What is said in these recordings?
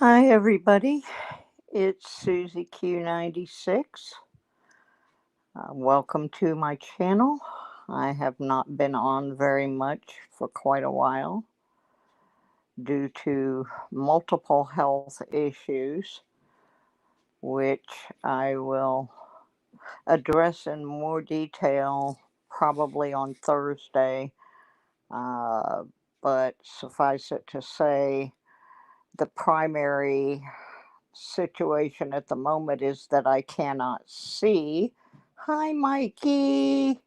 Hi, everybody. It's Susie Q96. Welcome to my channel. I have not been on very much for quite a while due to multiple health issues, which I will address in more detail probably on Thursday. Uh, but suffice it to say, the primary situation at the moment is that I cannot see. Hi, Mikey.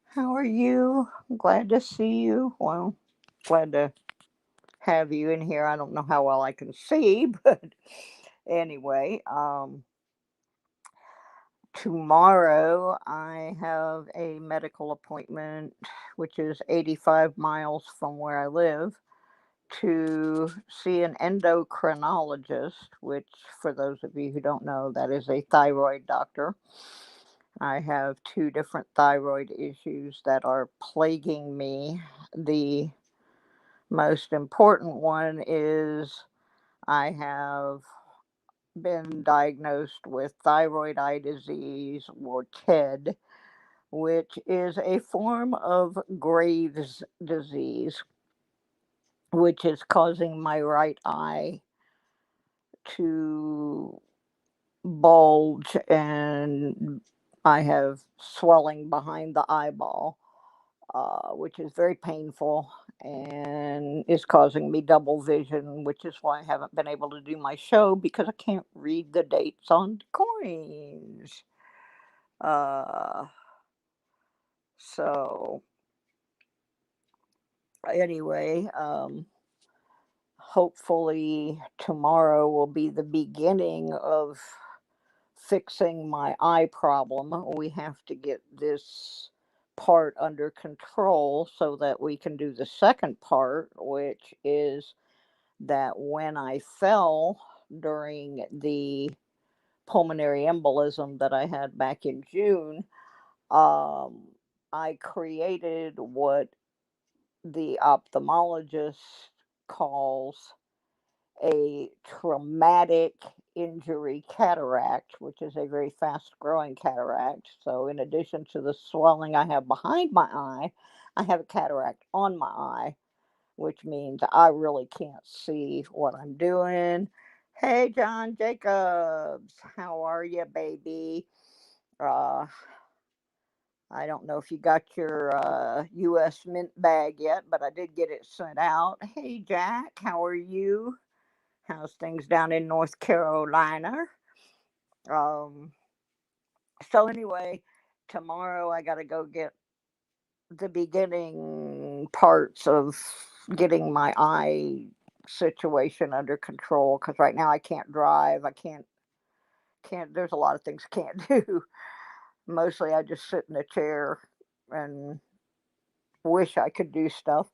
How are you? Glad to see you. Well, glad to have you in here. I don't know how well I can see, but anyway, tomorrow I have a medical appointment, which is 85 miles from where I live, to see an endocrinologist, which, for those of you who don't know, that is a thyroid doctor. I have two different thyroid issues that are plaguing me. The most important one is I have been diagnosed with thyroid eye disease, or TED, which is a form of Graves' disease, which is causing my right eye to bulge, and I have swelling behind the eyeball, which is very painful and is causing me double vision, which is why I haven't been able to do my show because I can't read the dates on coins. Uh, so, anyway, hopefully tomorrow will be the beginning of fixing my eye problem. We have to get this part under control so that we can do the second part, which is that when I fell during the pulmonary embolism that I had back in June, um, I created what the ophthalmologist calls a traumatic injury cataract, which is a very fast growing cataract. So, in addition to the swelling I have behind my eye, I have a cataract on my eye, which means I really can't see what I'm doing. Hey, John Jacobs, how are you, baby? Uh, I don't know if you got your U.S. Mint bag yet, but I did get it sent out. Hey, Jack, how are you? How's things down in North Carolina? Um, so anyway, tomorrow I got to go get the beginning parts of getting my eye situation under control, because right now I can't drive. I can't. There's a lot of things I can't do. Mostly I just sit in a chair and wish I could do stuff.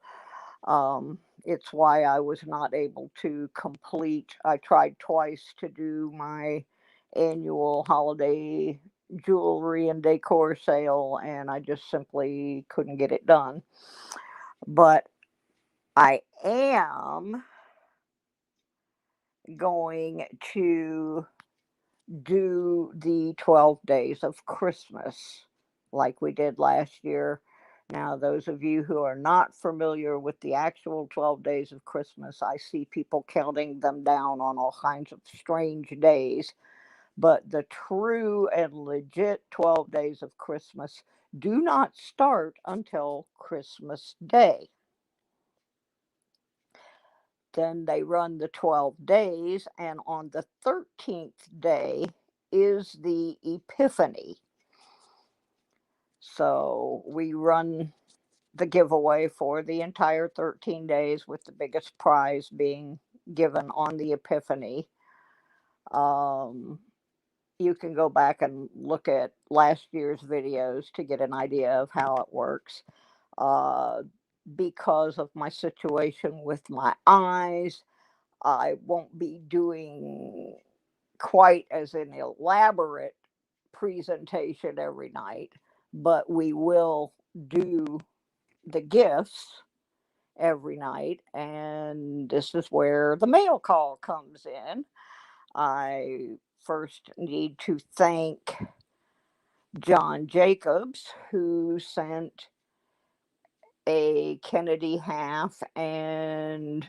It's why I was not able to complete. I tried twice to do my annual holiday jewelry and decor sale, and I just simply couldn't get it done. But I am going to do the 12 days of Christmas like we did last year. Now, those of you who are not familiar with the actual 12 days of Christmas, I see people counting them down on all kinds of strange days. But the true and legit 12 days of Christmas do not start until Christmas Day. Then they run the 12 days, and on the 13th day is the Epiphany. So we run the giveaway for the entire 13 days, with the biggest prize being given on the Epiphany. Um, you can go back and look at last year's videos to get an idea of how it works. Uh, because of my situation with my eyes, I won't be doing quite as an elaborate presentation every night, but we will do the gifts every night. And this is where the mail call comes in. I first need to thank John Jacobs, who sent a Kennedy half and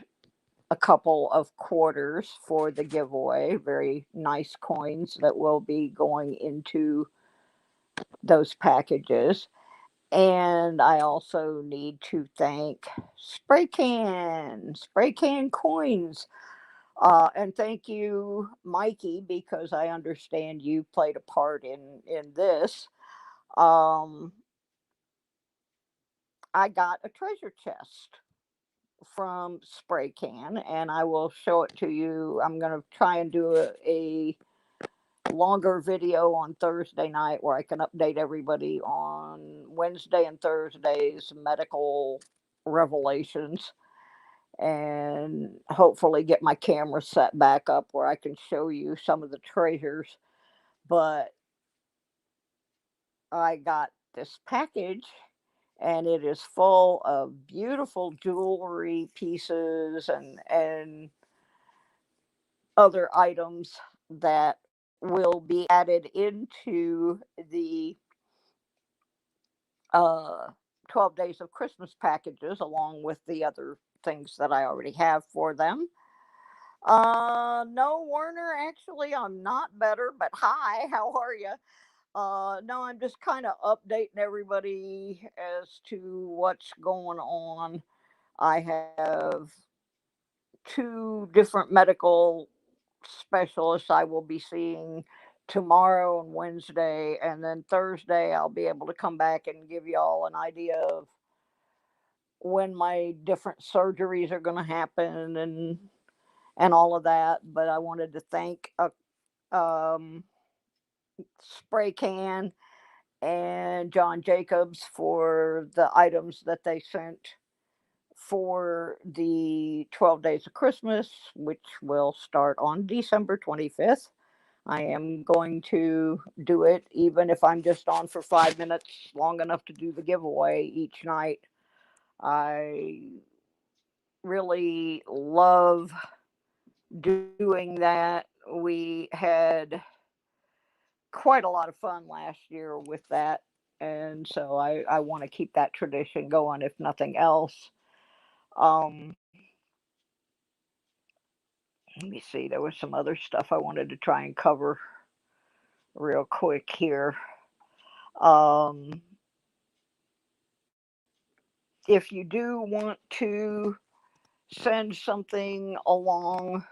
a couple of quarters for the giveaway. Very nice coins that will be going into those packages. And I also need to thank Spray Can Coins. And thank you, Mikey, because I understand you played a part in this. Um, I got a treasure chest from Spray Can, and I will show it to you. I'm going to try and do a longer video on Thursday night where I can update everybody on Wednesday and Thursday's medical revelations, and hopefully get my camera set back up where I can show you some of the treasures. But I got this package and it is full of beautiful jewelry pieces and other items that will be added into the uh, 12 Days of Christmas packages, along with the other things that I already have for them. No, Warner, actually, I'm not better, but hi, how are you? No, I'm just kind of updating everybody as to what's going on. I have two different medical specialists I will be seeing tomorrow and Wednesday, and then Thursday I'll be able to come back and give y'all an idea of when my different surgeries are going to happen and all of that. But I wanted to thank Spray Can and John Jacobs for the items that they sent for the 12 Days of Christmas, which will start on December 25th. I am going to do it, even if I'm just on for 5 minutes, long enough to do the giveaway each night. I really love doing that. We had quite a lot of fun last year with that. And so I want to keep that tradition going, if nothing else. Um, Let me see, there was some other stuff I wanted to try and cover real quick here. Um, if you do want to send something along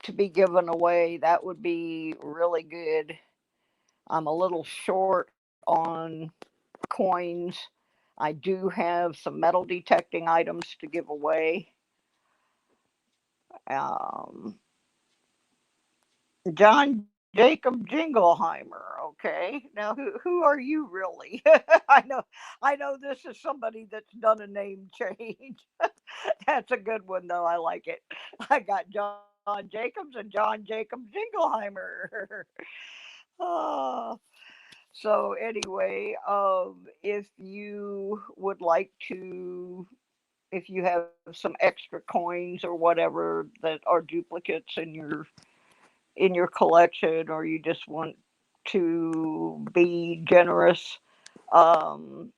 to be given away, that would be really good. I'm a little short on coins. I do have some metal detecting items to give away. Um, John Jacob Jingleheimer. Okay, now who are you really? I know this is somebody that's done a name change. That's a good one though. I like it. I got John Jacobs and John Jacob Jingleheimer. Oh, so anyway, if you would like to, if you have some extra coins or whatever that are duplicates in your collection, or you just want to be generous, um,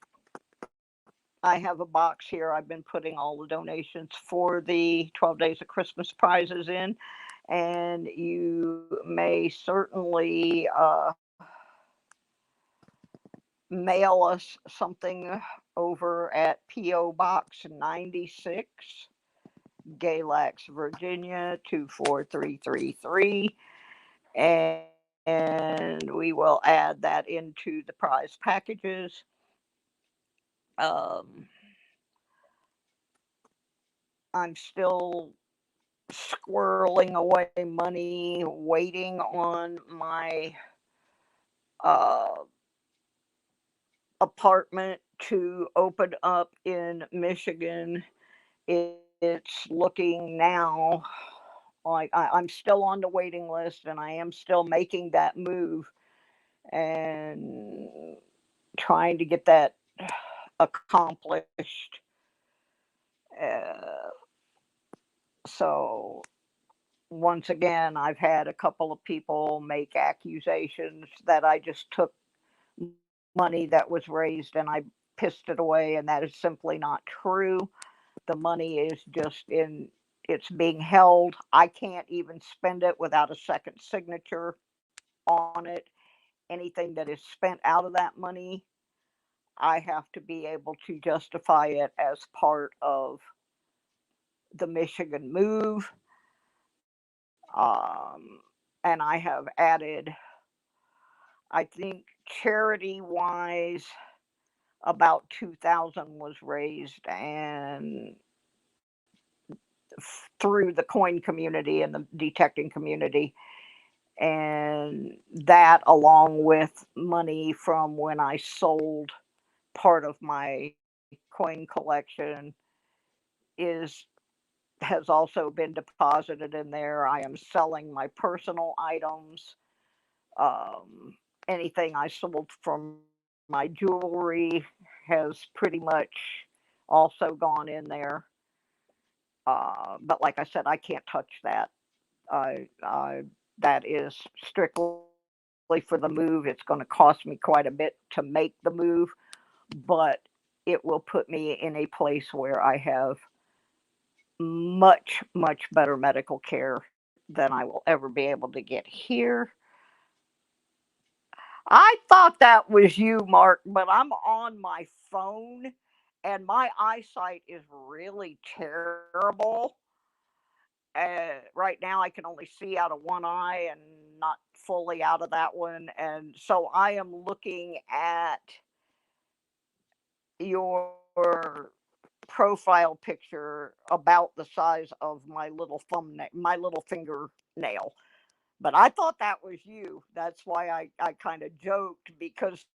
I have a box here. I've been putting all the donations for the 12 Days of Christmas prizes in, and you may certainly mail us something over at P.O. Box 96, Galax, Virginia 24333. And we will add that into the prize packages. Um, I'm still squirreling away money, waiting on my uh, apartment to open up in Michigan. It's looking now like I'm still on the waiting list and I am still making that move and trying to get that accomplished. So once again, I've had a couple of people make accusations that I just took money that was raised and I pissed it away, and that is simply not true. The money is just in, it's being held. I can't even spend it without a second signature on it. Anything that is spent out of that money, I have to be able to justify it as part of the Michigan move. Um, and I have added, I think charity wise, about 2000 was raised, and through the coin community and the detecting community, and that along with money from when I sold part of my coin collection is has also been deposited in there. I am selling my personal items. Um, Anything I sold from my jewelry has pretty much also gone in there. But like I said, I can't touch that. I that is strictly for the move. It's going to cost me quite a bit to make the move, but it will put me in a place where I have much, much better medical care than I will ever be able to get here. I thought that was you, Mark, but I'm on my phone and my eyesight is really terrible. Right now, I can only see out of one eye and not fully out of that one. And so I am looking at your profile picture about the size of my little thumbnail, my little fingernail. But I thought that was you. That's why I kind of joked because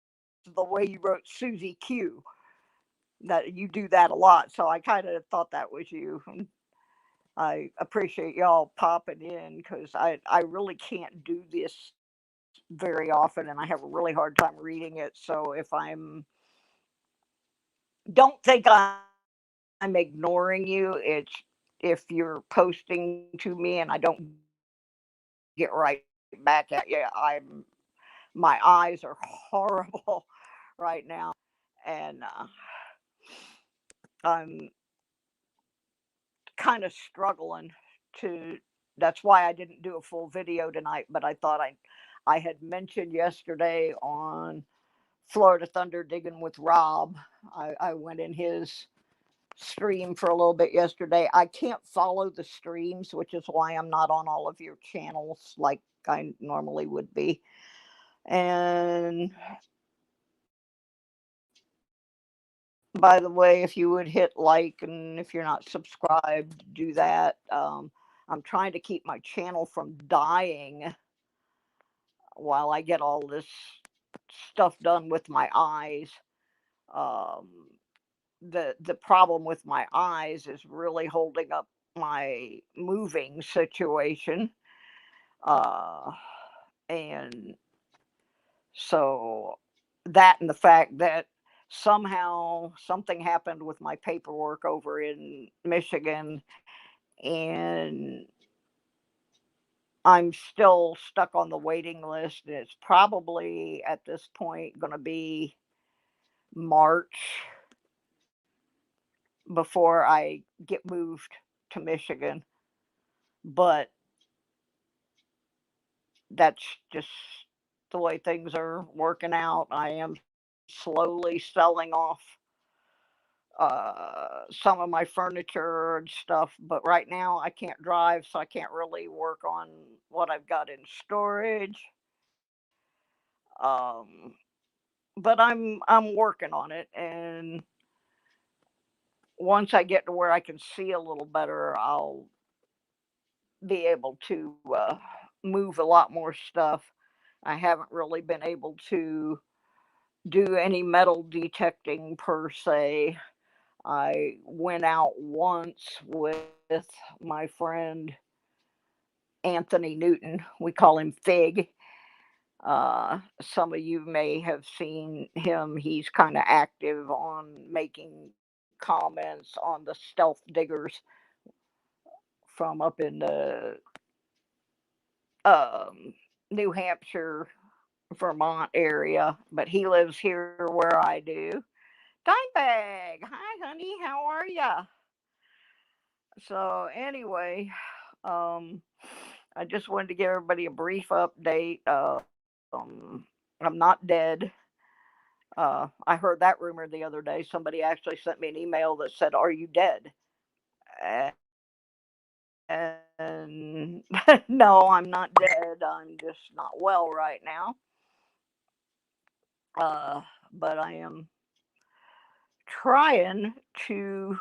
the way you wrote Susie Q, that you do that a lot. So I kind of thought that was you. And I appreciate y'all popping in because I really can't do this very often and I have a really hard time reading it. So if don't think I'm ignoring you. It's if you're posting to me and I don't get right back at you, my eyes are horrible right now, and I'm kind of struggling to. That's why I didn't do a full video tonight, but I thought I had mentioned yesterday on Florida Thunder Digging with Rob. I went in his stream for a little bit yesterday. I can't follow the streams, which is why I'm not on all of your channels like I normally would be. And by the way, if you would hit like, and if you're not subscribed, do that. I'm trying to keep my channel from dying while I get all this stuff done with my eyes. Um, the problem with my eyes is really holding up my moving situation. Uh, and so that and the fact that somehow something happened with my paperwork over in Michigan, and I'm still stuck on the waiting list. It's probably at this point going to be March before I get moved to Michigan. But that's just the way things are working out. I am slowly selling off some of my furniture and stuff, but right now I can't drive, so I can't really work on what I've got in storage. Um, but I'm working on it, and once I get to where I can see a little better, I'll be able to move a lot more stuff. I haven't really been able to do any metal detecting per se. I went out once with my friend Anthony Newton. We call him Fig. Some of you may have seen him. He's kind of active on making comments on the stealth diggers from up in the um, New Hampshire, Vermont area, but he lives here where I do. Dimebag, hi honey, how are ya? So anyway, um, I just wanted to give everybody a brief update. I'm not dead. I heard that rumor the other day. Somebody actually sent me an email that said, "Are you dead?" And no, I'm not dead. I'm just not well right now. But I am trying to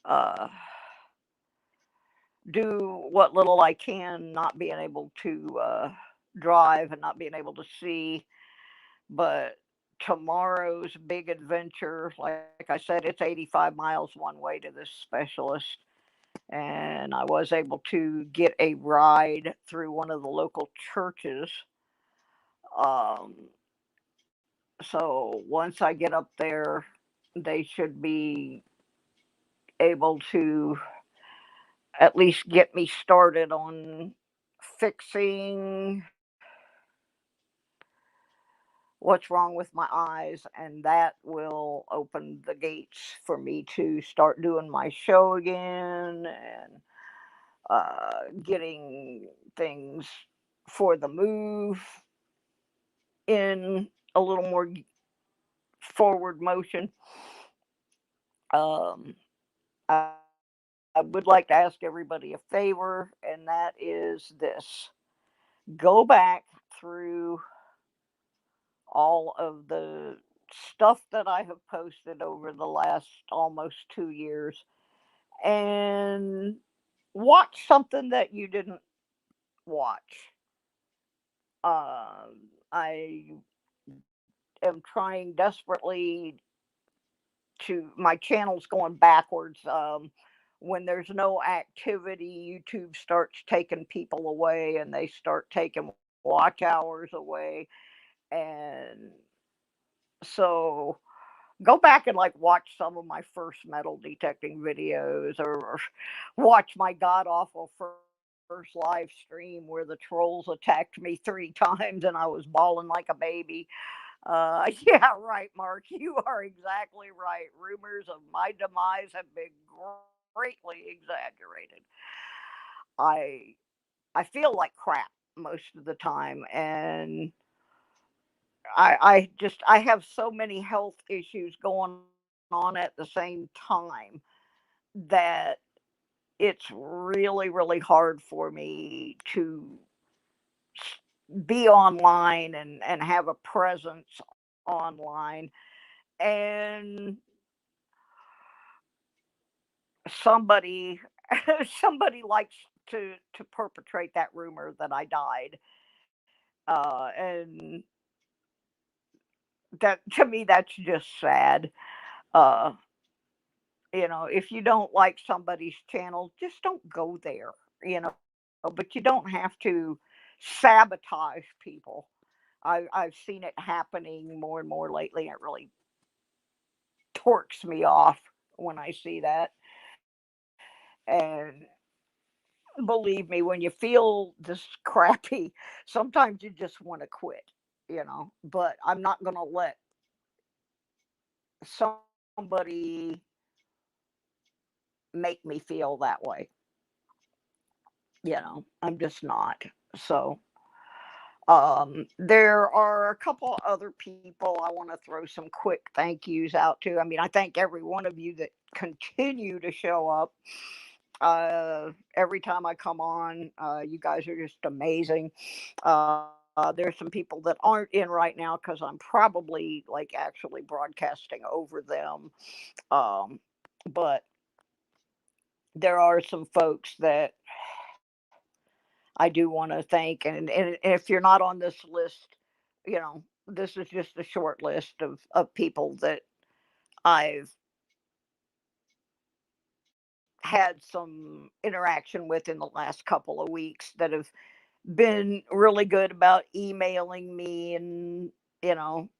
uh, do what little I can, not being able to drive and not being able to see. But tomorrow's big adventure, like I said, it's 85 miles one way to this specialist. And I was able to get a ride through one of the local churches. Um, so once I get up there, they should be able to at least get me started on fixing what's wrong with my eyes, and that will open the gates for me to start doing my show again and getting things for the move in a little more forward motion. Um, I would like to ask everybody a favor, and that is this: go back through all of the stuff that I have posted over the last almost 2 years and watch something that you didn't watch. I am trying desperately to, my channel's going backwards. When there's no activity, YouTube starts taking people away and they start taking watch hours away. And so go back and like watch some of my first metal detecting videos, or watch my god awful first live stream where the trolls attacked me 3 times and I was bawling like a baby. Yeah, right, Mark. You are exactly right. Rumors of my demise have been greatly exaggerated. I I feel like crap most of the time, and I have so many health issues going on at the same time that it's really hard for me to be online and have a presence online. And somebody somebody likes to perpetrate that rumor that I died. And that, to me, that's just sad. Uh, if you don't like somebody's channel, just don't go there. But you don't have to sabotage people. I've seen it happening more and more lately. It really torques me off when I see that. And believe me, when you feel this crappy, sometimes you just want to quit. But I'm not going to let somebody make me feel that way. I'm just not. So, there are a couple other people I want to throw some quick thank yous out to. I mean, I thank every one of you that continue to show up. Every time I come on, you guys are just amazing. There's some people that aren't in right now because I'm probably like actually broadcasting over them. Um, but there are some folks that I do want to thank. And if you're not on this list, this is just a short list of people that I've had some interaction with in the last couple of weeks that have been really good about emailing me and,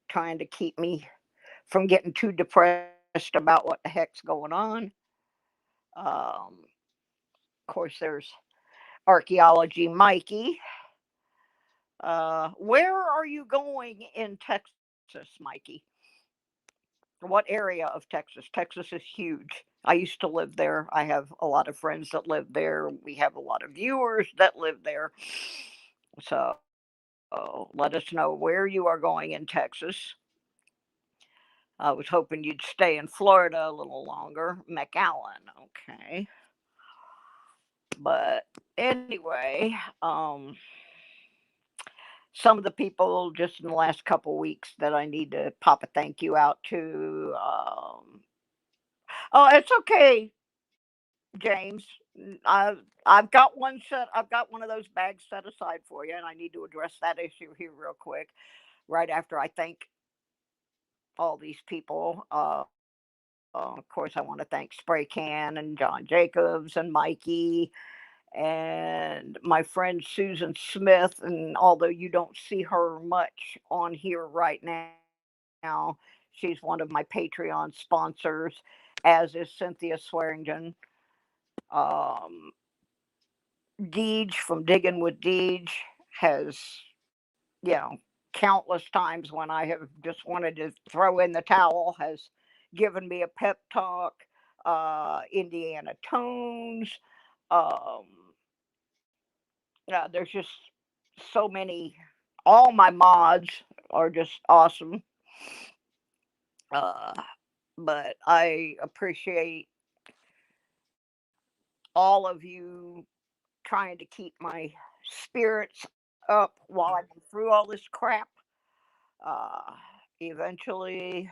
trying to keep me from getting too depressed about what the heck's going on. Um, Of course, there's archaeology Mikey. Where are you going in Texas, Mikey? What area of Texas? Texas is huge. I used to live there. I have a lot of friends that live there. We have a lot of viewers that live there. So let us know where you are going in Texas. I was hoping you'd stay in Florida a little longer. McAllen, okay. But anyway, some of the people just in the last couple weeks that I need to pop a thank you out to. Oh, it's okay, James. I've got one set. I've got one of those bags set aside for you, and I need to address that issue here real quick. Right after I thank all these people. Of course, I want to thank Spray Can and John Jacobs and Mikey and my friend Susan Smith. And although you don't see her much on here right now, she's one of my Patreon sponsors, as is Cynthia Swearingen. Um, Deej from Digging with Deej has, you know, countless times when I have just wanted to throw in the towel, has given me a pep talk. Indiana Tones. Um, there's just so many. All my mods are just awesome. Uh, but I appreciate all of you trying to keep my spirits up while I go through all this crap. Uh, Eventually,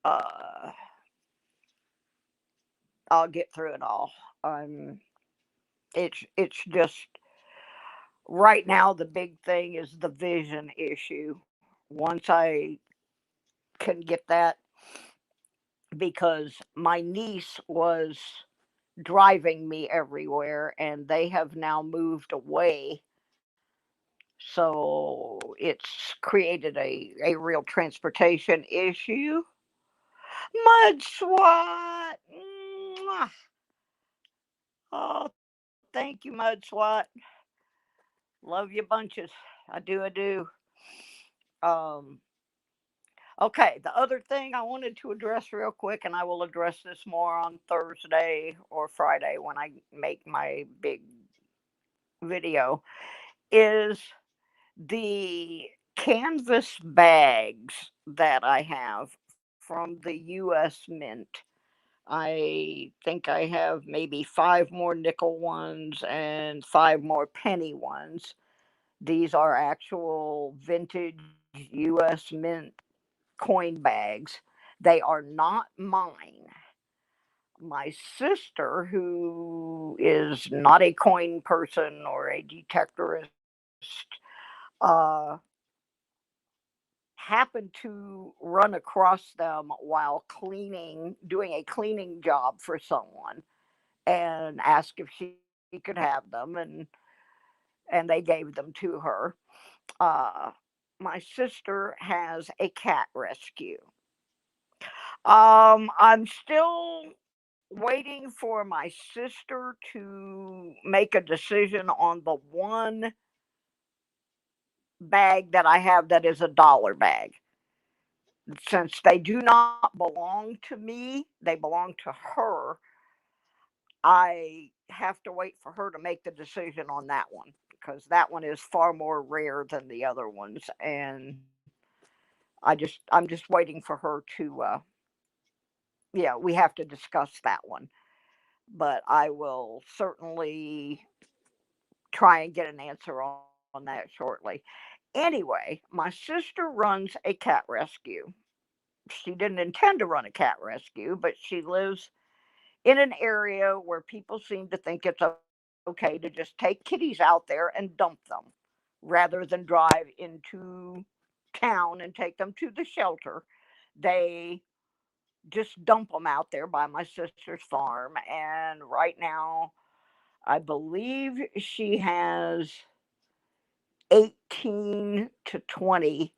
uh, I'll get through it all. Um, it's just right now the big thing is the vision issue. Once I can get that, because my niece was driving me everywhere and they have now moved away. So it's created a real transportation issue. Mud SWAT. Mwah. Oh, thank you, Mud SWAT. Love you bunches. I do, I do. Um, okay, the other thing I wanted to address real quick, and I will address this more on Thursday or Friday when I make my big video, is the canvas bags that I have from the US Mint. I think I have maybe five more nickel ones and five more penny ones. These are actual vintage US Mint coin bags. They are not mine. My sister, who is not a coin person or a detectorist, uh, happened to run across them while cleaning, doing a cleaning job for someone, and asked if she could have them, and they gave them to her. Uh, my sister has a cat rescue. I'm still waiting for my sister to make a decision on the one bag that I have that is a dollar bag. Since they do not belong to me, they belong to her. I have to wait for her to make the decision on that one because that one is far more rare than the other ones, and I'm just waiting for her to yeah, we have to discuss that one. But I will certainly try and get an answer on that shortly. Anyway, my sister runs a cat rescue. She didn't intend to run a cat rescue, but she lives in an area where people seem to think it's okay to just take kitties out there and dump them rather than drive into town and take them to the shelter. They just dump them out there by my sister's farm. And right now, I believe she has 18 to 20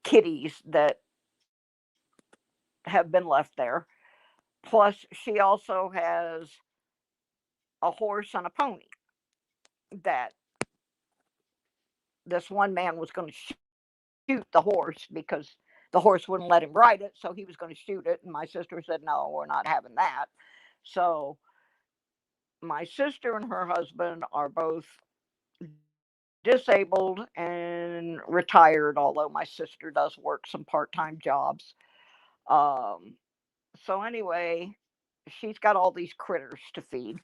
kitties that have been left there. Plus, she also has a horse and a pony that this one man was going to shoot the horse because the horse wouldn't let him ride it, so he was going to shoot it. And my sister said, "No, we're not having that." So my sister and her husband are both disabled and retired, although my sister does work some part time jobs. Um, so, anyway, she's got all these critters to feed.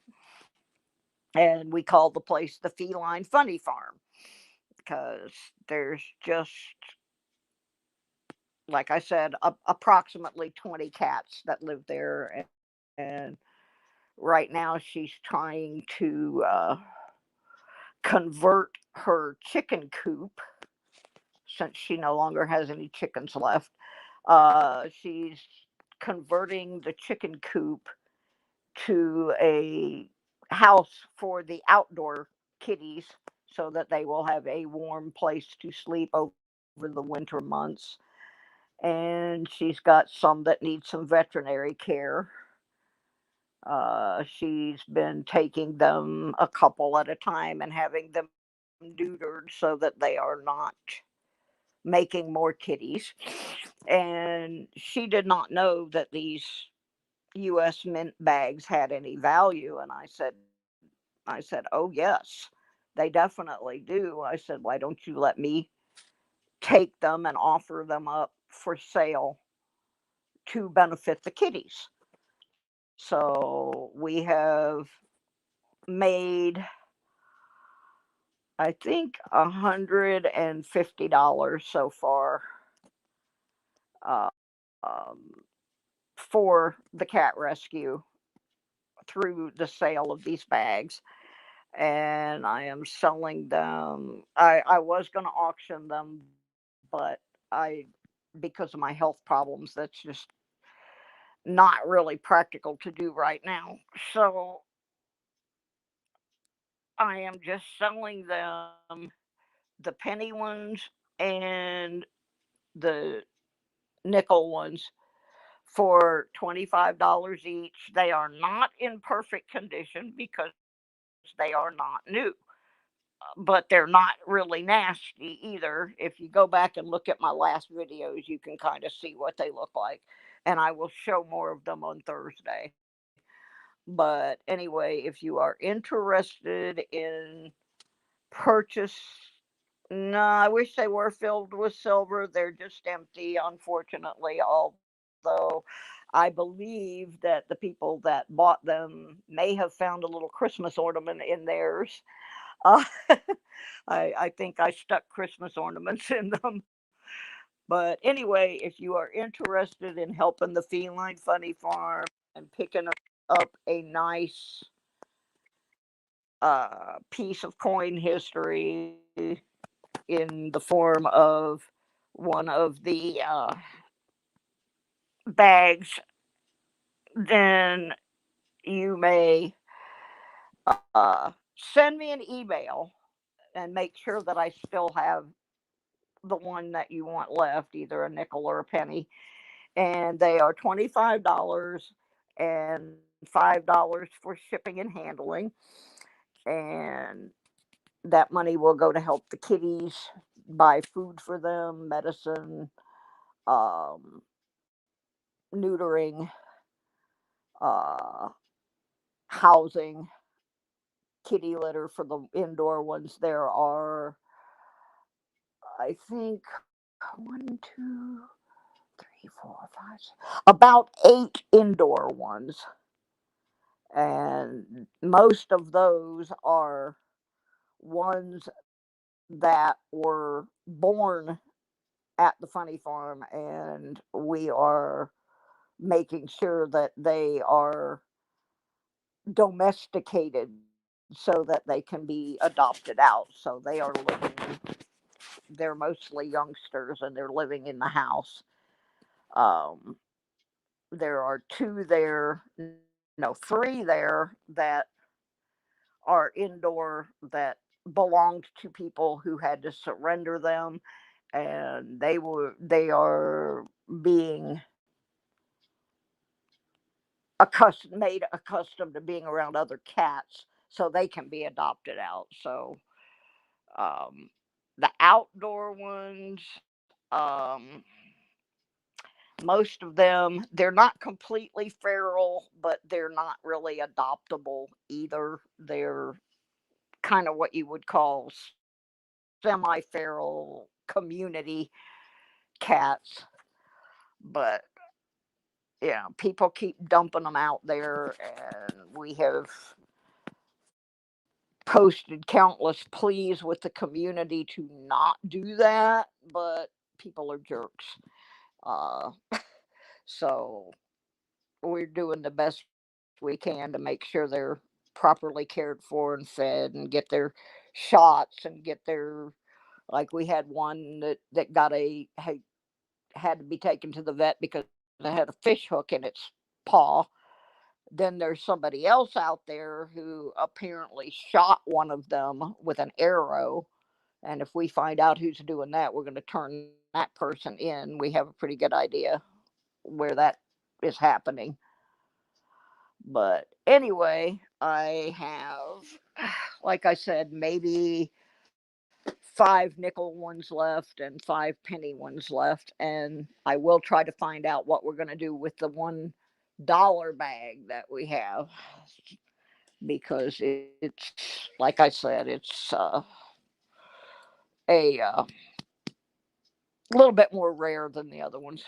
And we call the place the Feline Funny Farm because there's just, like I said, approximately 20 cats that live there. And right now she's trying to convert her chicken coop since she no longer has any chickens left. She's converting the chicken coop to a house for the outdoor kitties so that they will have a warm place to sleep over the winter months. And she's got some that need some veterinary care. She's been taking them a couple at a time and having them neutered so that they are not making more kitties. And she did not know that these US mint bags had any value. And I said, "Oh yes, they definitely do." I said, "Why don't you let me take them and offer them up for sale to benefit the kitties?" So we have made, I think, $150 so far, uh, um, for the cat rescue through the sale of these bags. And I am selling them. I was going to auction them, but I, because of my health problems, that's just not really practical to do right now. So I am just selling them, the penny ones and the nickel ones, for $25 each. They are not in perfect condition because they are not new, but they're not really nasty either. If you go back and look at my last videos, you can kind of see what they look like. And I will show more of them on Thursday. But anyway, if you are interested in purchase, no, I wish they were filled with silver. They're just empty, unfortunately. Although I believe that the people that bought them may have found a little Christmas ornament in theirs. Uh, I think I stuck Christmas ornaments in them. But anyway, if you are interested in helping the Feline Funny Farm and picking up a nice piece of coin history in the form of one of the bags, then you may send me an email and make sure that I still have the one that you want left, either a nickel or a penny. And they are $25 and $5 for shipping and handling. And that money will go to help the kitties, buy food for them, medicine, um, neutering, uh, housing, kitty litter for the indoor ones. There are, I think, one, two, three, four, five, about eight indoor ones. And most of those are ones that were born at the funny farm, and we are making sure that they are domesticated so that they can be adopted out. So they are living, they're mostly youngsters and they're living in the house. Um, there are two there, no, three there that are indoor that belonged to people who had to surrender them, and they are being made accustomed to being around other cats so they can be adopted out. So um, the outdoor ones, um, most of them, they're not completely feral, but they're not really adoptable either. They're kind of what you would call semi feral community cats. But yeah, people keep dumping them out there, and we have posted countless pleas with the community to not do that, but people are jerks. Uh, so we're doing the best we can to make sure they're properly cared for and fed and get their shots and get their, like we had one that got had to be taken to the vet because it had a fish hook in its paw. Then there's somebody else out there who apparently shot one of them with an arrow. And if we find out who's doing that, we're going to turn that person in. We have a pretty good idea where that is happening. But anyway, I have, like I said, maybe five nickel ones left and five penny ones left. And I will try to find out what we're going to do with the $1 bag that we have, because it's, like I said, it's a little bit more rare than the other ones.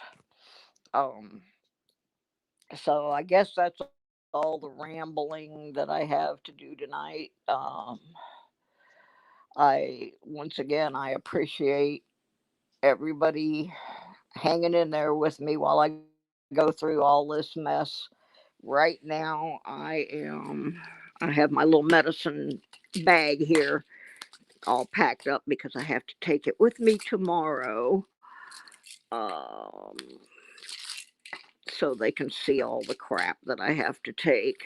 Um, so I guess that's all the rambling that I have to do tonight. I once again I appreciate everybody hanging in there with me while I go through all this mess. Right now I have my little medicine bag here all packed up because I have to take it with me tomorrow. Um, so they can see all the crap that I have to take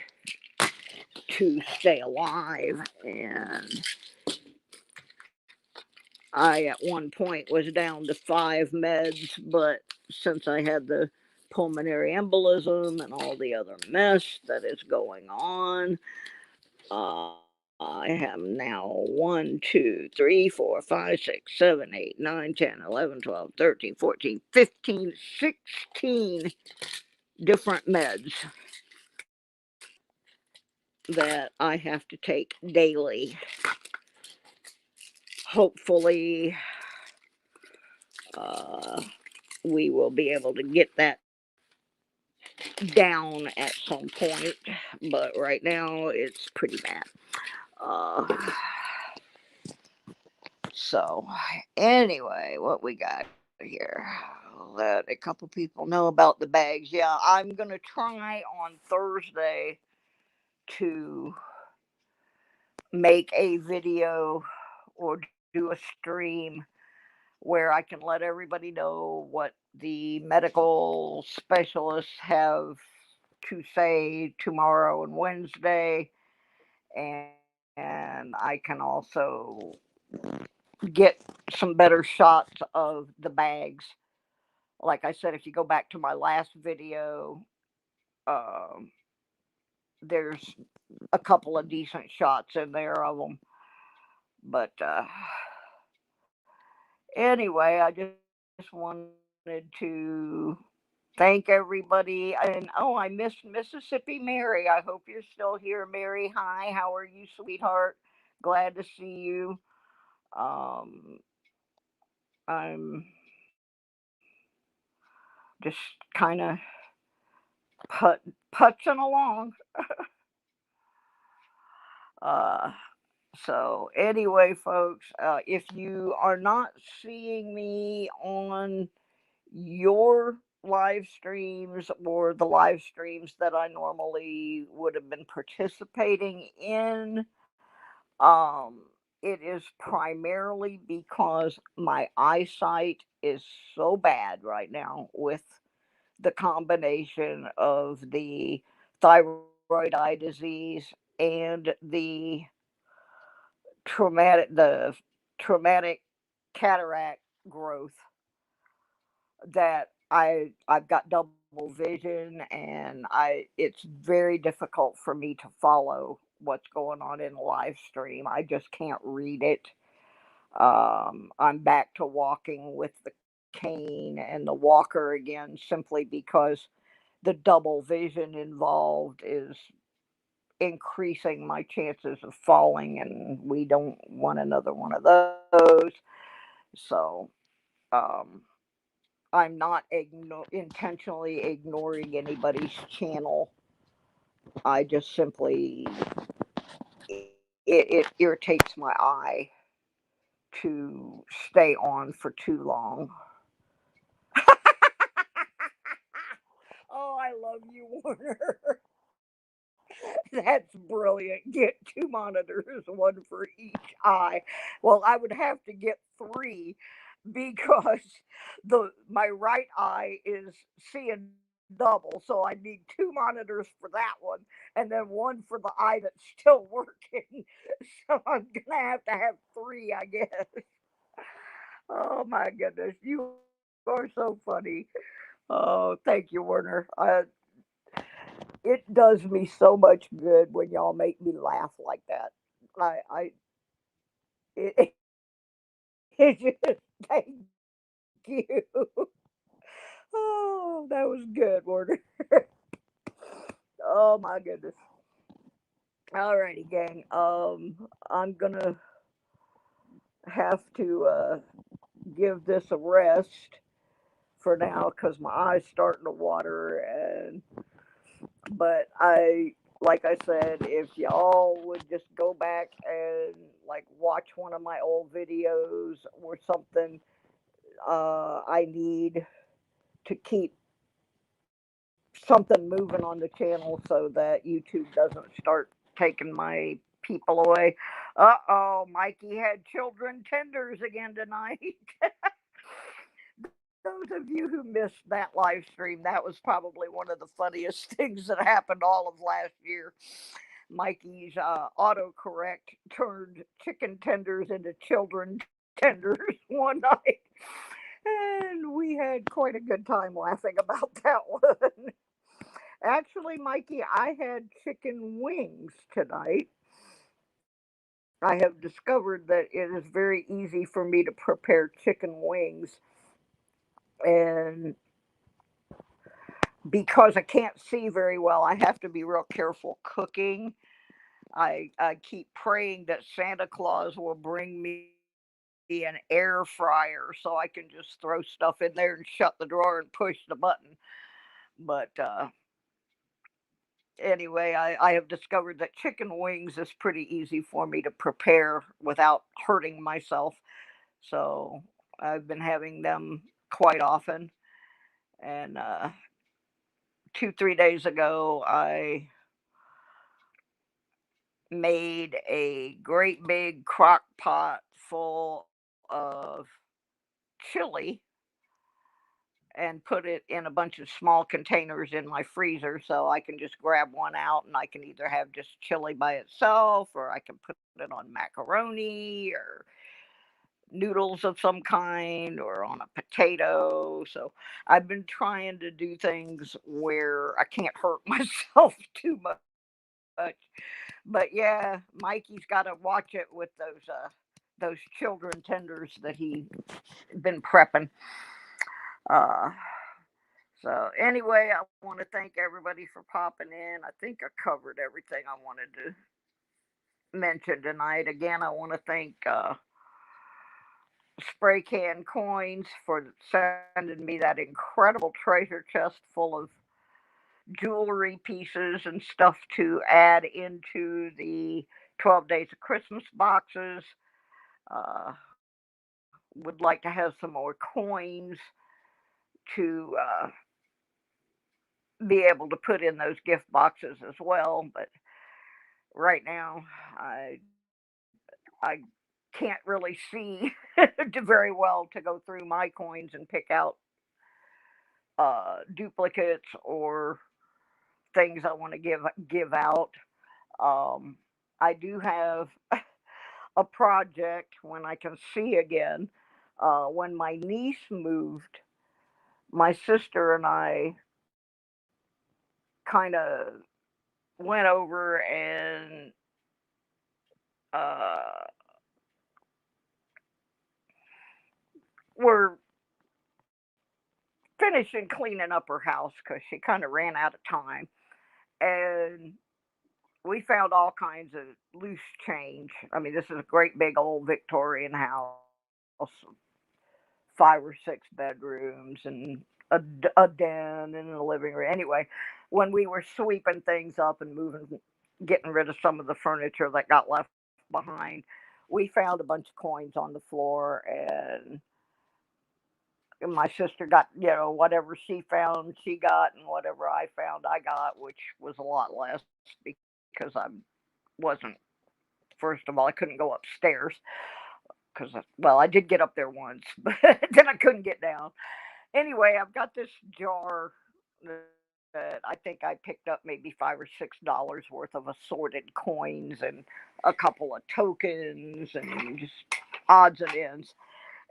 to stay alive. And I, at one point, was down to 5 meds, but since I had the pulmonary embolism and all the other mess that is going on, I have now 1, 2, 3, 4, 5, 6, 7, 8, 9, 10, 11, 12, 13, 14, 15, 16 different meds that I have to take daily. Hopefully, uh, we will be able to get that down at some point, but right now it's pretty bad. Uh, so, anyway, what we got here? Let a couple people know about the bags. Yeah, I'm going to try on Thursday to make a video or do a stream where I can let everybody know what the medical specialists have to say tomorrow and Wednesday. And I can also get some better shots of the bags. Like I said, if you go back to my last video, um, there's a couple of decent shots in there of them. But anyway, I just wanted to thank everybody. And oh, I missed Mississippi Mary. I hope you're still here, Mary. Hi, how are you, sweetheart? Glad to see you. Um, I'm just kind of putching along. Uh, so anyway, folks, if you are not seeing me on your live streams or the live streams that I normally would have been participating in, um, it is primarily because my eyesight is so bad right now with the combination of the thyroid eye disease and traumatic the traumatic cataract growth that I've got double vision, and I it's very difficult for me to follow what's going on in the live stream. I just can't read it. I'm back to walking with the cane and the walker again, simply because the double vision involved is increasing my chances of falling, and we don't want another one of those. So, um, I'm not intentionally ignoring anybody's channel. I just simply, it irritates my eye to stay on for too long. Oh, I love you, Warner. That's brilliant. Get two monitors, one for each eye. Well, I would have to get three because the my right eye is seeing double, so I need two monitors for that one, and then one for the eye that's still working. So I'm gonna have three, I guess. Oh my goodness, you are so funny. Oh, thank you, Werner. It does me so much good when y'all make me laugh like that. I it, it just thank you. Oh, that was good, Warner. Oh my goodness. Alrighty, gang. I'm gonna have to give this a rest for now because my eyes starting to water, and but like I said, if y'all would just go back and like watch one of my old videos or something, I need to keep something moving on the channel so that YouTube doesn't start taking my people away. Uh-oh, Mikey had children tenders again tonight. Those of you who missed that live stream, that was probably one of the funniest things that happened all of last year. Mikey's autocorrect turned chicken tenders into children tenders one night. And we had quite a good time laughing about that one. Actually, Mikey, I had chicken wings tonight. I have discovered that it is very easy for me to prepare chicken wings. And because I can't see very well, I have to be real careful cooking. I keep praying that Santa Claus will bring me an air fryer so I can just throw stuff in there and shut the drawer and push the button. But anyway, I have discovered that chicken wings is pretty easy for me to prepare without hurting myself. So I've been having them quite often. And 2, 3 days ago, I made a great big crock pot full of chili and put it in a bunch of small containers in my freezer so I can just grab one out and I can either have just chili by itself or I can put it on macaroni or noodles of some kind or on a potato. So I've been trying to do things where I can't hurt myself too much. But yeah, Mikey's got to watch it with those children tenders that he been prepping. Uh, so anyway, I want to thank everybody for popping in. I think I covered everything I wanted to mention tonight. Again, I want to thank Spray Can Coins for sending me that incredible treasure chest full of jewelry pieces and stuff to add into the 12 Days of Christmas boxes. Uh, would like to have some more coins to be able to put in those gift boxes as well. But right now, I can't really see very well to go through my coins and pick out duplicates or things I want to give out. Um, I do have a project when I can see again. When my niece moved my sister and I kind of went over and uh, were finishing cleaning up her house because she kind of ran out of time. And we found all kinds of loose change. I mean, this is a great big old Victorian house, 5 or 6 bedrooms, and a den and a living room. Anyway, when we were sweeping things up and moving, getting rid of some of the furniture that got left behind, we found a bunch of coins on the floor, and my sister got, whatever she found, she got, and whatever I found, I got, which was a lot less because I wasn't, first of all, I couldn't go upstairs because, well, I did get up there once, but then I couldn't get down. Anyway, I've got this jar that I think I picked up maybe $5 or $6 worth of assorted coins and a couple of tokens and just odds and ends.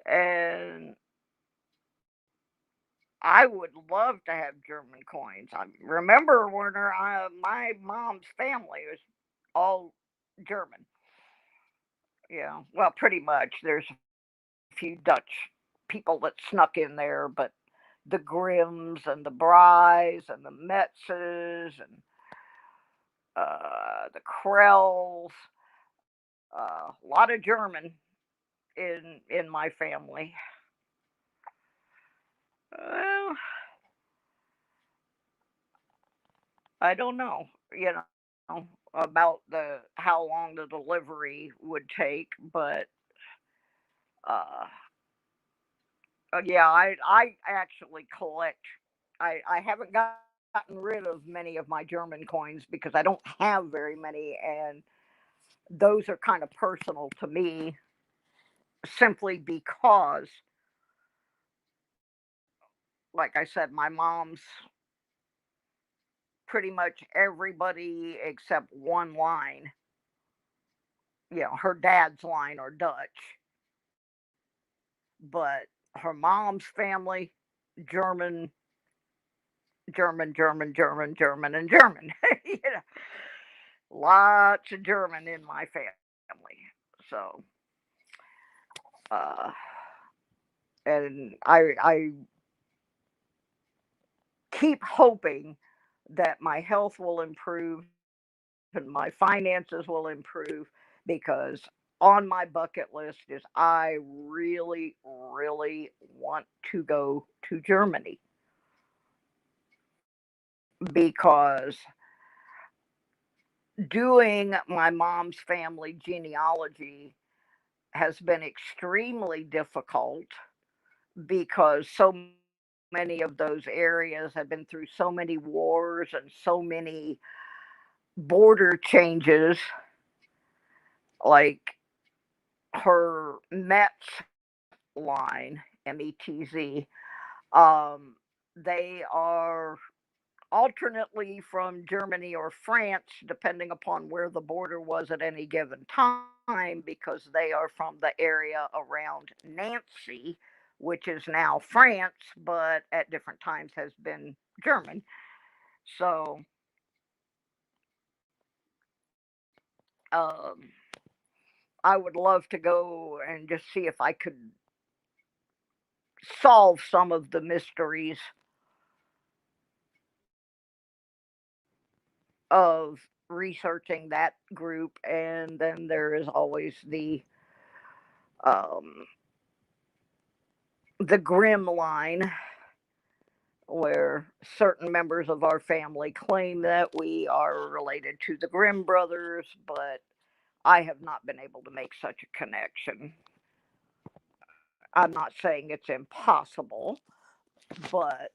And I would love to have German coins. I remember, Werner, my mom's family was all German. Yeah, well, pretty much. There's a few Dutch people that snuck in there, but the Grims and the Bries and the Metzes and the Krells, a lot of German in my family. Well, I don't know, about the how long the delivery would take, but uh, yeah, I actually collect. I haven't gotten rid of many of my German coins because I don't have very many, and those are kind of personal to me simply because, like I said, my mom's pretty much everybody except one line, her dad's line are Dutch, but her mom's family, German, German, German, German, German, and German. Lots of German in my family. So, uh, and I keep hoping that my health will improve and my finances will improve because on my bucket list is I really, really want to go to Germany because doing my mom's family genealogy has been extremely difficult because so many of those areas have been through so many wars and so many border changes, like her Metz line, METZ. They are alternately from Germany or France, depending upon where the border was at any given time, because they are from the area around Nancy, which is now France, but at different times has been German. So, um, I would love to go and just see if I could solve some of the mysteries of researching that group. And then there is always um, the Grimm line, where certain members of our family claim that we are related to the Grimm brothers, but I have not been able to make such a connection. I'm not saying it's impossible, but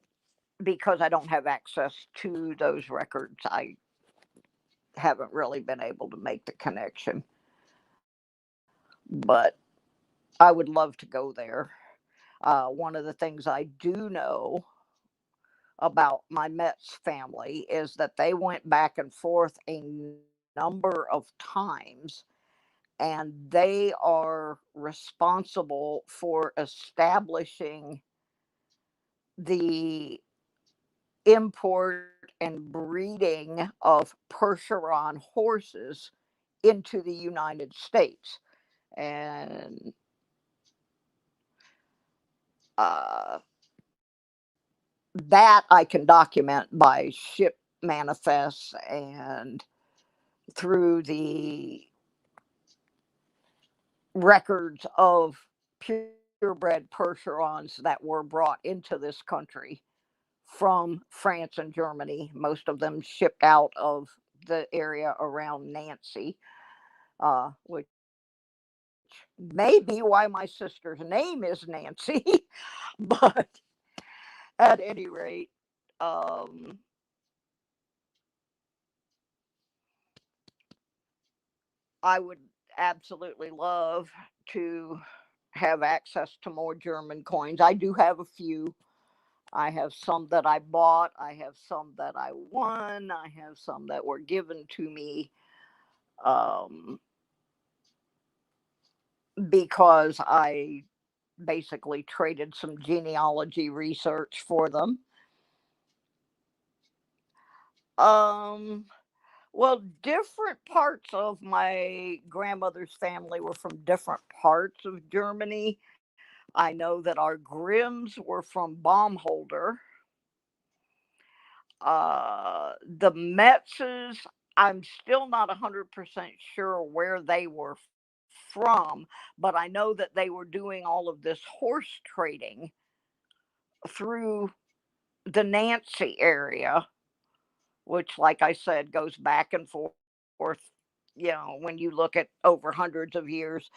because I don't have access to those records, I haven't really been able to make the connection. But I would love to go there. One of the things I do know about my Mets family is that they went back and forth a number of times, and they are responsible for establishing the import and breeding of Percheron horses into the United States. And uh, that I can document by ship manifests and through the records of purebred Percherons that were brought into this country from France and Germany, most of them shipped out of the area around Nancy, which may be why my sister's name is Nancy. But at any rate, um, I would absolutely love to have access to more German coins. I do have a few. I have some that I bought. I have some that I won. I have some that were given to me um, because I basically traded some genealogy research for them. Um, well, different parts of my grandmother's family were from different parts of Germany. I know that our Grimms were from Baumholder. The Metzes, I'm still not 100% sure where they were from, but I know that they were doing all of this horse trading through the Nancy area, which, like I said, goes back and forth. When you look at over hundreds of years,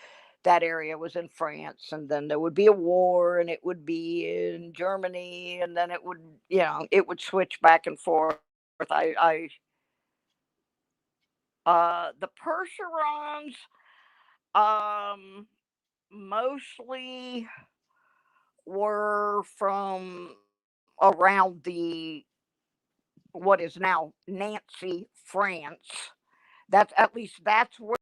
that area was in France, and then there would be a war, and it would be in Germany, and then it would switch back and forth. The Percherons, um, mostly were from around the what is now Nancy, France. That's at least that's where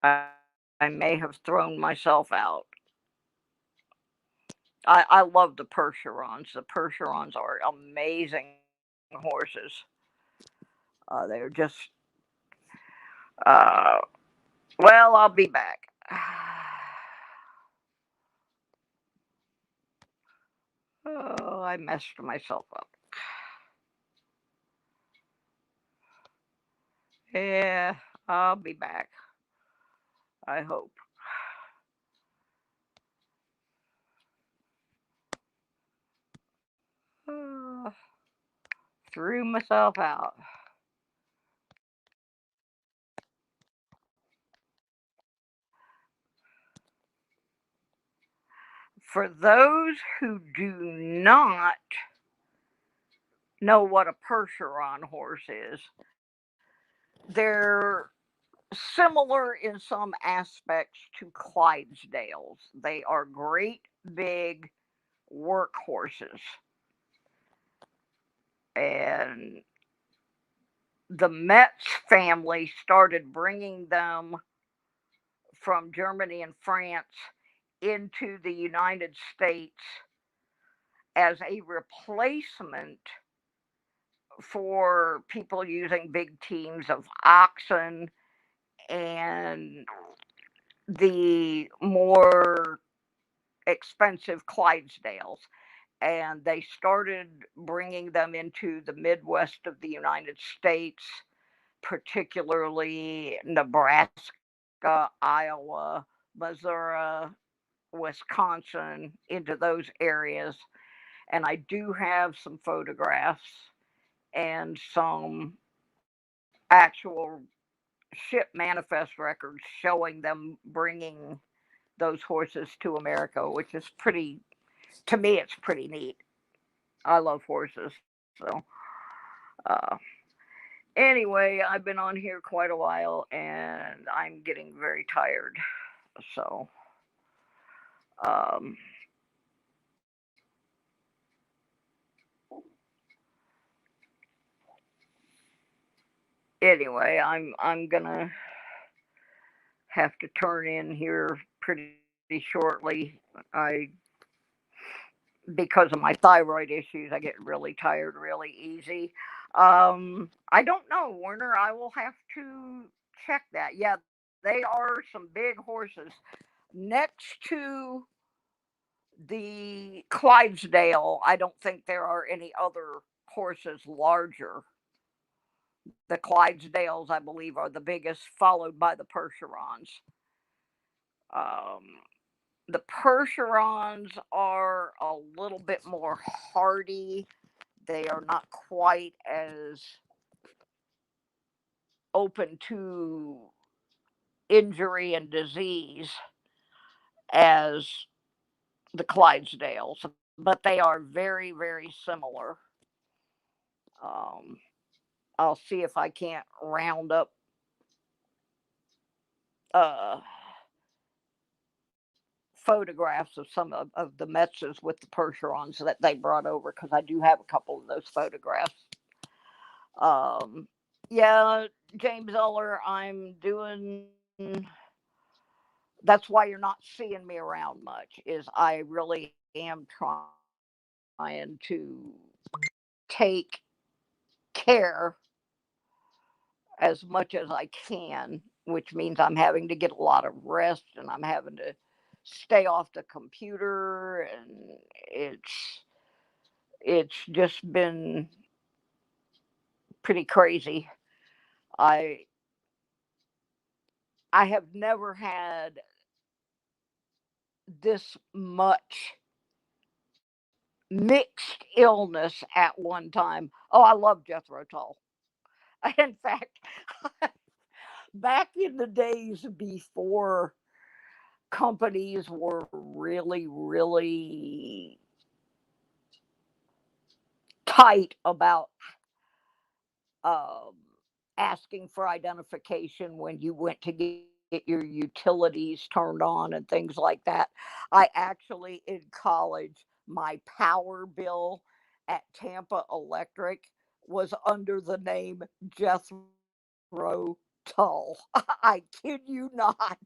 I may have thrown myself out. I love the Percherons. The Percherons are amazing horses. They're just, uh, well, I'll be back. Oh, I messed myself up. Yeah, I'll be back. I hope. Uh, threw myself out. For those who do not know what a Percheron horse is, they're similar in some aspects to Clydesdales. They are great big workhorses, and the Metz family started bringing them from Germany and France into the United States as a replacement for people using big teams of oxen and the more expensive Clydesdales. And they started bringing them into the Midwest of the United States, particularly Nebraska, Iowa, Missouri, Wisconsin, into those areas. And I do have some photographs and some actual ship manifest records showing them bringing those horses to America, which is pretty, to me, it's pretty neat. I love horses. So, uh, anyway, I've been on here quite a while and I'm getting very tired. So, um, anyway, I'm gonna have to turn in here pretty shortly. I Because of my thyroid issues, I get really tired really easy. I don't know, Warner. I will have to check that. Yeah, they are some big horses. Next to the Clydesdale, I don't think there are any other horses larger. The Clydesdales, I believe, are the biggest, followed by the Percherons. Um, the Percherons are a little bit more hardy. They are not quite as open to injury and disease as the Clydesdales, but they are very, very similar. Um, I'll see if I can't round up uh, photographs of some of the Metzes with the Percherons that they brought over because I do have a couple of those photographs. Um, yeah, James Eller, I'm doing. That's why you're not seeing me around much. Is I really am trying to take care as much as I can, which means I'm having to get a lot of rest and I'm having to stay off the computer, and it's just been pretty crazy. I I have never had this much mixed illness at one time. Oh, I love Jethro Tull. In fact, back in the days before companies were really, really tight about um, asking for identification when you went to get your utilities turned on and things like that. I actually, in college, my power bill at Tampa Electric was under the name Jethro Tull. I kid you not.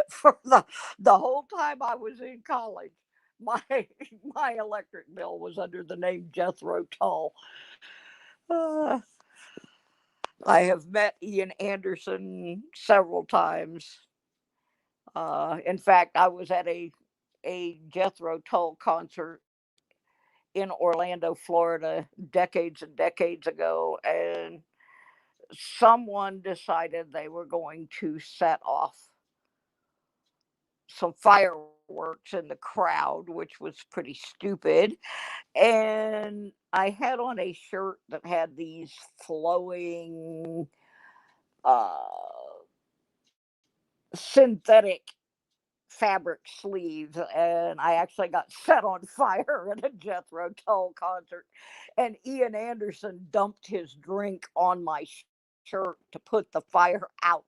For the whole time I was in college, my my electric bill was under the name Jethro Tull. Uh, I have met Ian Anderson several times. In fact, I was at a Jethro Tull concert in Orlando, Florida, decades and decades ago, and someone decided they were going to set off some fireworks in the crowd, which was pretty stupid. And I had on a shirt that had these flowing uh, synthetic fabric sleeves, and I actually got set on fire at a Jethro Tull concert. And Ian Anderson dumped his drink on my shirt to put the fire out.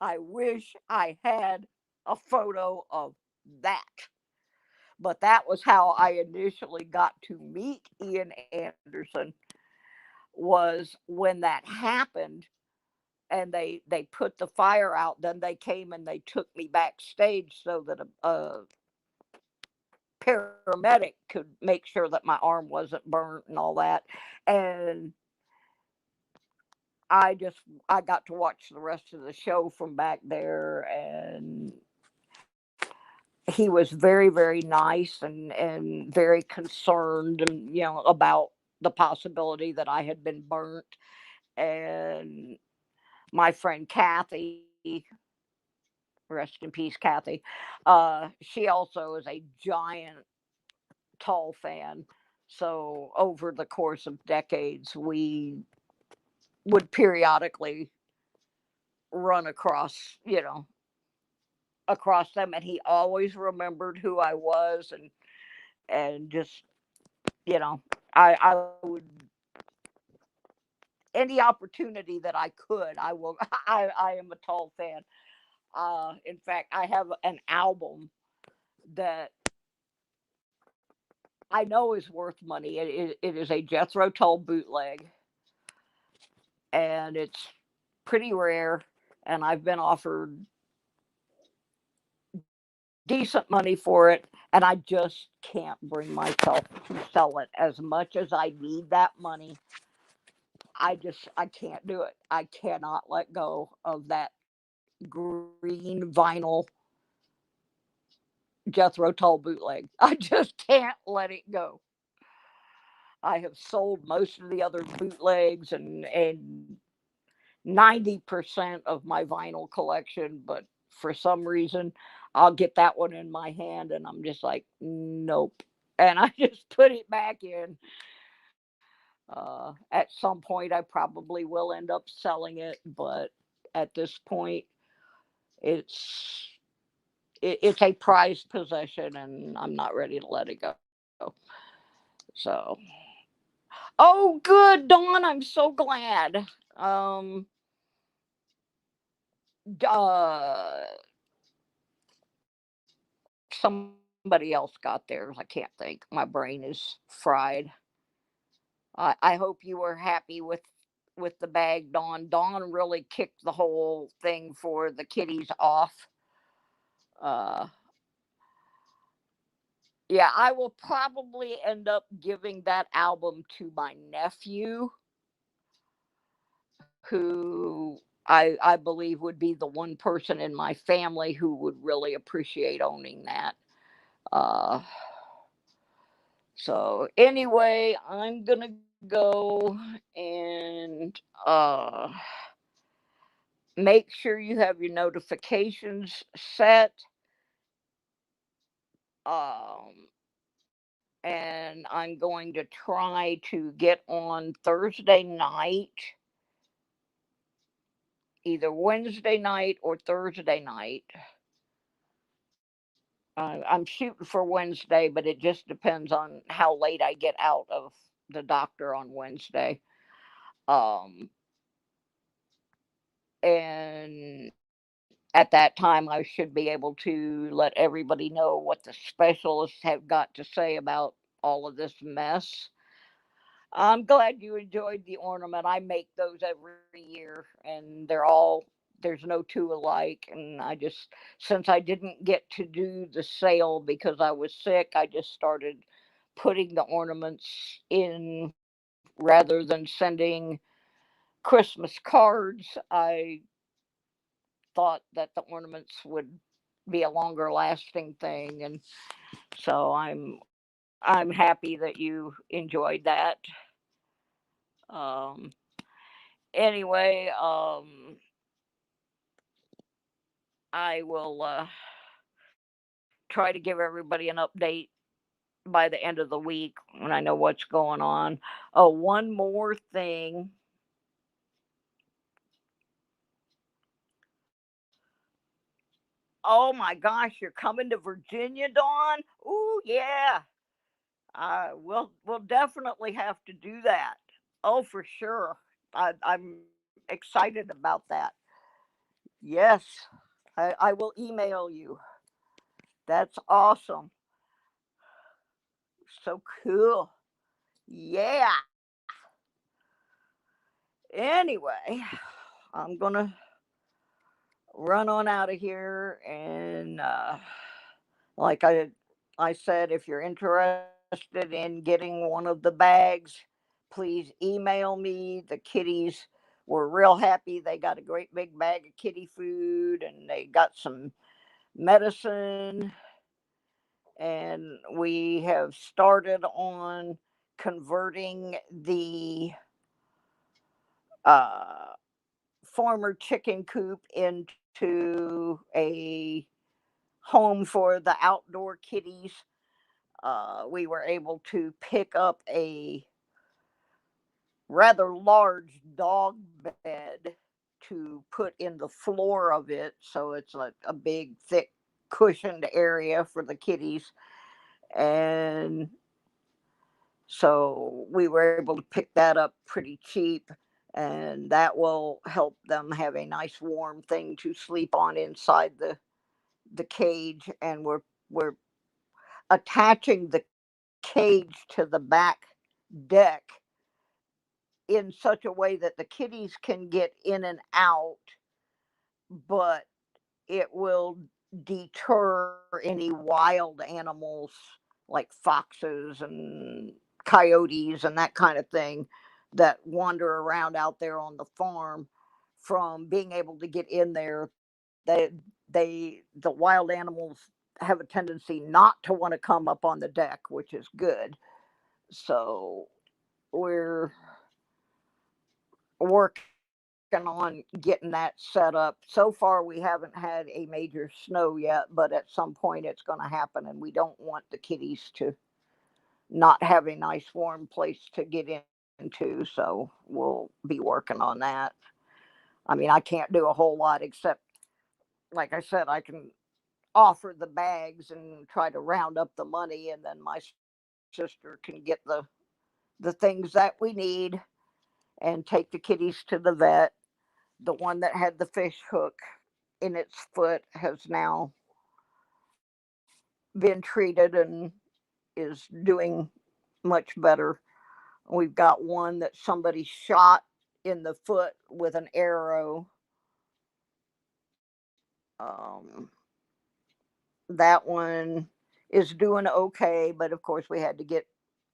I wish I had a photo of that. But that was how I initially got to meet Ian Anderson, was when that happened and they put the fire out. Then they came and they took me backstage so that a paramedic could make sure that my arm wasn't burnt and all that. And I just I got to watch the rest of the show from back there, and he was very, very nice and very concerned, and about the possibility that I had been burnt. And my friend Kathy, rest in peace, Kathy. She also is a giant Tall fan. So over the course of decades, we would periodically run across them, and he always remembered who I was, and just you know, I would, any opportunity that I could, I will. I am a tall fan. In fact, I have an album that I know is worth money. It is a Jethro Tull bootleg, and it's pretty rare. And I've been offered decent money for it, and I just can't bring myself to sell it. As much as I need that money, I can't do it. I cannot let go of that green vinyl Jethro Tull bootleg. I just can't let it go. I have sold most of the other bootlegs and 90% of my vinyl collection, but for some reason, I'll get that one in my hand and I'm just like, nope. And I just put it back in. At some point, I probably will end up selling it, but at this point, it's it's a prized possession, and I'm not ready to let it go. So, oh, good, Dawn. I'm so glad. Um, somebody else got theirs. I can't think. My brain is fried. I hope you were happy with the bag, Dawn. Dawn really kicked the whole thing for the kitties off. Uh, yeah, I will probably end up giving that album to my nephew, who I believe would be the one person in my family who would really appreciate owning that. Uh, so anyway, I'm gonna go and make sure you have your notifications set. Um, and I'm going to try to get on Thursday night, either Wednesday night or Thursday night. I'm shooting for Wednesday, but it just depends on how late I get out of the doctor on Wednesday. Um, and at that time, I should be able to let everybody know what the specialists have got to say about all of this mess. I'm glad you enjoyed the ornament. I make those every year, and there's no two alike. And since I didn't get to do the sale because I was sick, I just started putting the ornaments in rather than sending Christmas cards. I thought that the ornaments would be a longer lasting thing, and so I'm happy that you enjoyed that. Um, anyway, I will try to give everybody an update by the end of the week when I know what's going on. Oh, one more thing. Oh my gosh, you're coming to Virginia, Dawn? Ooh, yeah. We'll definitely have to do that. Oh, for sure. I'm excited about that. Yes, I will email you. That's awesome. So cool. Yeah. Anyway, I'm gonna run on out of here, and like I said, if you're interested in getting one of the bags, please email me. The kitties were real happy. They got a great big bag of kitty food, and they got some medicine, and we have started on converting the uh, former chicken coop into a home for the outdoor kitties. We were able to pick up a rather large dog bed to put in the floor of it. So it's like a big, thick, cushioned area for the kitties. And So we were able to pick that up pretty cheap, and that will help them have a nice warm thing to sleep on inside the cage. And we're attaching the cage to the back deck in such a way that the kitties can get in and out, but it will deter any wild animals like foxes and coyotes and that kind of thing that wander around out there on the farm from being able to get in there. The wild animals have a tendency not to want to come up on the deck, which is good. So we're working on getting that set up. So far, we haven't had a major snow yet, but at some point it's going to happen, and we don't want the kitties to not have a nice warm place to get into. So we'll be working on that. I mean, I can't do a whole lot except, like I said, I can offer the bags and try to round up the money, and then my sister can get the things that we need and take the kitties to the vet. The one that had the fish hook in its foot has now been treated and is doing much better. We've got one that somebody shot in the foot with an arrow. Um, that one is doing okay, but of course, we had to get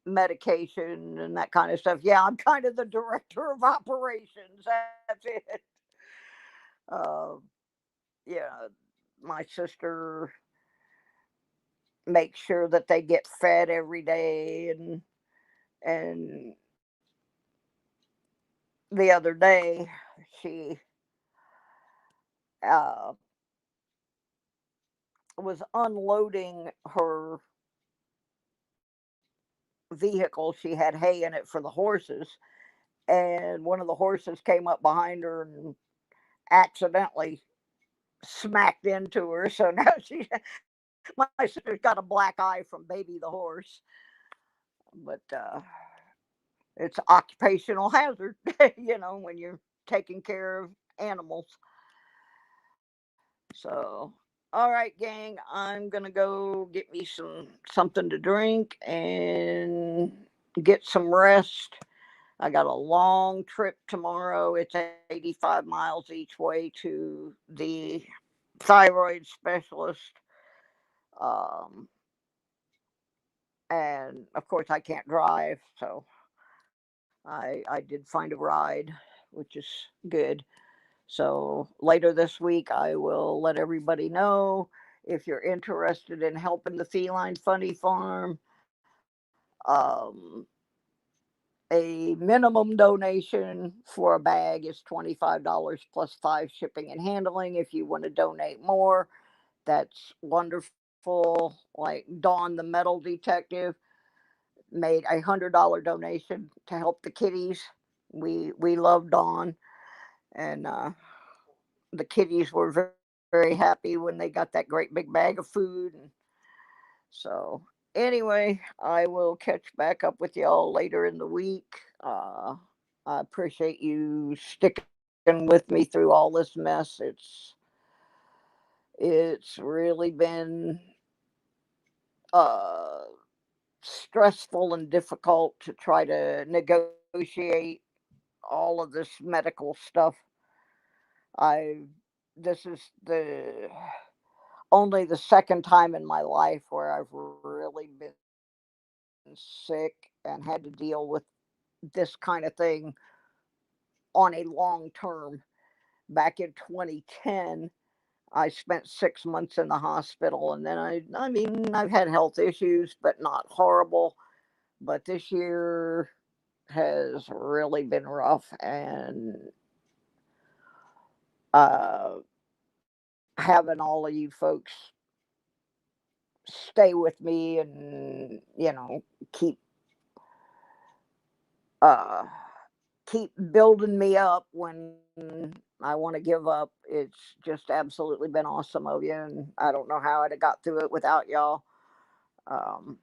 medication and that kind of stuff. Yeah, I'm kind of the director of operations. That's it. Uh, yeah, my sister makes sure that they get fed every day, and the other day she uh, was unloading her vehicle. She had hay in it for the horses, and one of the horses came up behind her and accidentally smacked into her. So now my sister's got a black eye from Baby the horse. But it's occupational hazard, when you're taking care of animals. So, all right, gang, I'm gonna go get me something to drink and get some rest. I got a long trip tomorrow. It's 85 miles each way to the thyroid specialist. Um, and of course, I can't drive, so I did find a ride, which is good. So later this week, I will let everybody know if you're interested in helping the Feline Funny Farm. Um, a minimum donation for a bag is $25 plus five shipping and handling. If you want to donate more, that's wonderful. Like Dawn, the metal detective, made $100 donation to help the kitties. We love Dawn, and the kitties were very, very happy when they got that great big bag of food. And so, anyway, I will catch back up with y'all later in the week. I appreciate you sticking with me through all this mess. It's really been uh, stressful and difficult to try to negotiate all of this medical stuff. I This is the only the second time in my life where I've really been sick and had to deal with this kind of thing on a long term. Back in 2010, I spent 6 months in the hospital, and then I mean, I've had health issues, but not horrible. But this year has really been rough, and uh, having all of you folks stay with me and keep uh keep building me up when I want to give up. It's just absolutely been awesome of you, and I don't know how I'd have got through it without y'all. um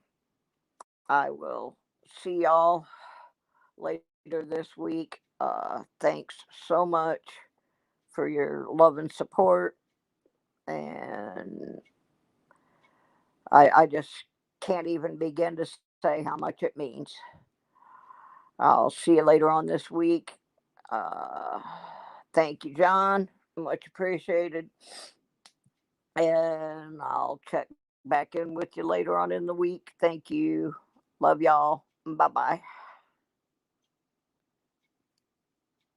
I will see y'all later this week. Thanks so much for your love and support. And I just can't even begin to say how much it means. I'll see you later on this week. Uh, Thank you, John. Much appreciated. And I'll check back in with you later on in the week. Thank you. Love y'all. Bye bye.